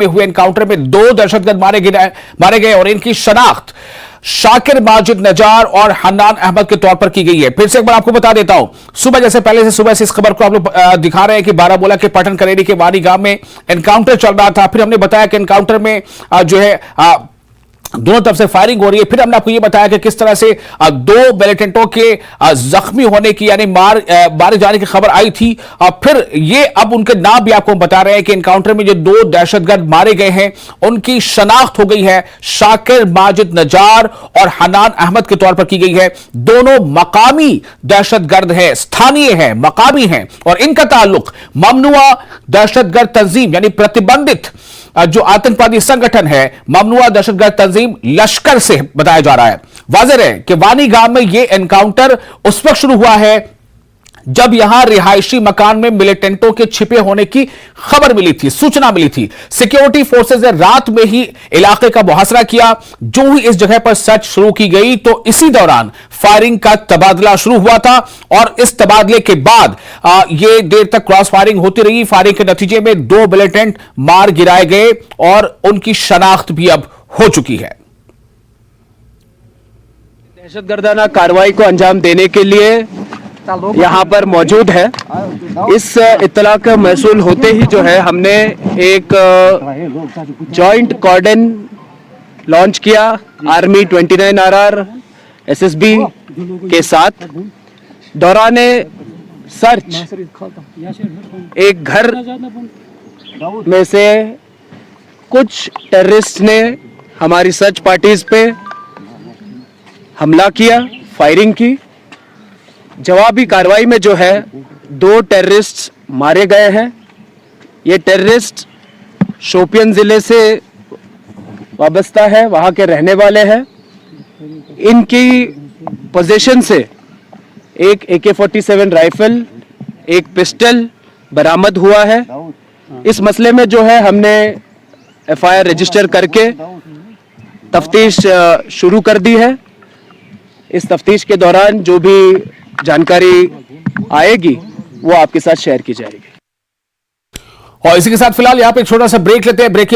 में हुए एनकाउंटर में 2 दहशतगर्द मारे गए और इनकी शनाख्त शाकिर माजिद नजार और हन्नान अहमद के तौर पर की गई है। फिर से एक बार आपको बता देता हूं, सुबह से इस खबर को आप लोग दिखा रहे हैं कि बारामूला के पटन करेरी के वानी गांव में एनकाउंटर चल रहा था। फिर हमने बताया कि एनकाउंटर में जो है दोनों तरफ से फायरिंग हो रही है। फिर हमने आपको यह बताया कि किस तरह से 2 मिलिटेंटों के जख्मी होने की यानी मारे जाने की खबर आई थी। फिर ये अब उनके नाम भी आपको बता रहे हैं कि एनकाउंटर में जो 2 दहशतगर्द मारे गए हैं उनकी शनाख्त हो गई है, शाकिर माजिद नजार और हन्नान अहमद के तौर पर की गई है। दोनों मकामी दहशतगर्द हैं, स्थानीय हैं, मकामी हैं और इनका ताल्लुक ममनुआ दहशतगर्द तंजीम यानी प्रतिबंधित जो आतंकवादी संगठन है ममनुआ दहशतगर्द तंजीम लश्कर से बताया जा रहा है। वाज़ेह है कि वानी गांव में यह एनकाउंटर उस वक्त शुरू हुआ है जब यहां रिहायशी मकान में मिलिटेंटों के छिपे होने की खबर मिली थी, सूचना मिली थी। सिक्योरिटी फोर्सेज ने रात में ही इलाके का मुहासरा किया। जो ही इस जगह पर सर्च शुरू की गई तो इसी दौरान फायरिंग का तबादला शुरू हुआ था और इस तबादले के बाद यह देर तक क्रॉस फायरिंग होती रही। फायरिंग के नतीजे में 2 मिलिटेंट मार गिराए गए और उनकी शनाख्त भी अब हो चुकी है। दहशतगर्दाना कार्रवाई को अंजाम देने के लिए यहाँ पर मौजूद है। इस इत्तला का महसूल होते ही जो है हमने एक जॉइंट कॉर्डन लॉन्च किया आर्मी 29 RR SSB के साथ। दौराने सर्च एक घर में से कुछ टेररिस्ट ने हमारी सर्च पार्टीज पे हमला किया, फायरिंग की। जवाबी कार्रवाई में जो है 2 टेररिस्ट मारे गए हैं। ये टेररिस्ट शोपियन जिले से वाबस्ता है, वहां के रहने वाले हैं। इनकी पोजीशन से एक AK-47 राइफल, एक पिस्टल बरामद हुआ है। इस मसले में जो है हमने FIR रजिस्टर करके तफ्तीश शुरू कर दी है। इस तफ्तीश के दौरान जो भी जानकारी आएगी वो आपके साथ शेयर की जाएगी। और इसी के साथ फिलहाल यहां पे एक छोटा सा ब्रेक लेते हैं। ब्रेक